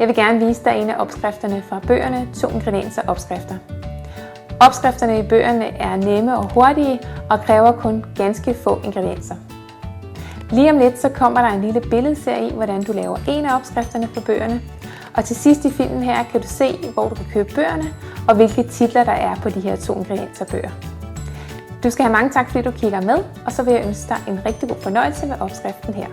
Jeg vil gerne vise dig en af opskrifterne fra bøgerne 2 ingredienser opskrifter. Opskrifterne i bøgerne er nemme og hurtige og kræver kun ganske få ingredienser. Lige om lidt så kommer der en lille billedserie i, hvordan du laver en af opskrifterne fra bøgerne. Og til sidst i filmen her kan du se, hvor du kan købe bøgerne og hvilke titler der er på de her 2 ingredienser bøger. Du skal have mange tak, fordi du kigger med, og så vil jeg ønske dig en rigtig god fornøjelse med opskriften her.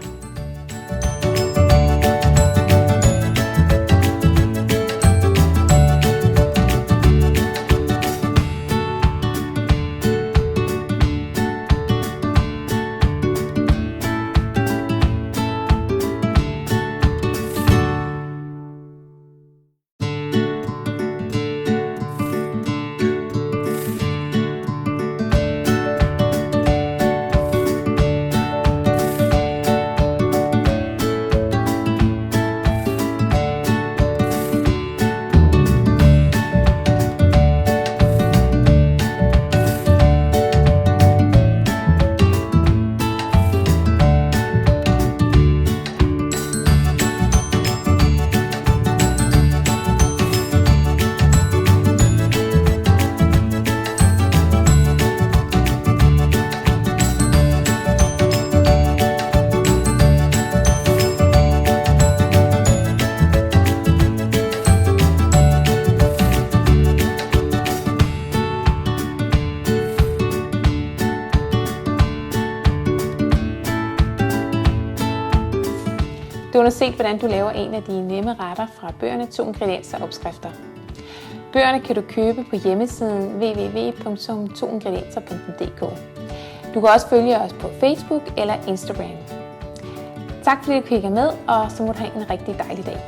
Du har nu set, hvordan du laver en af de nemme retter fra bøgerne 2 ingredienser opskrifter. Bøgerne kan du købe på hjemmesiden www.toingredienser.dk. Du kan også følge os på Facebook eller Instagram. Tak fordi du kigger med, og så må du have en rigtig dejlig dag.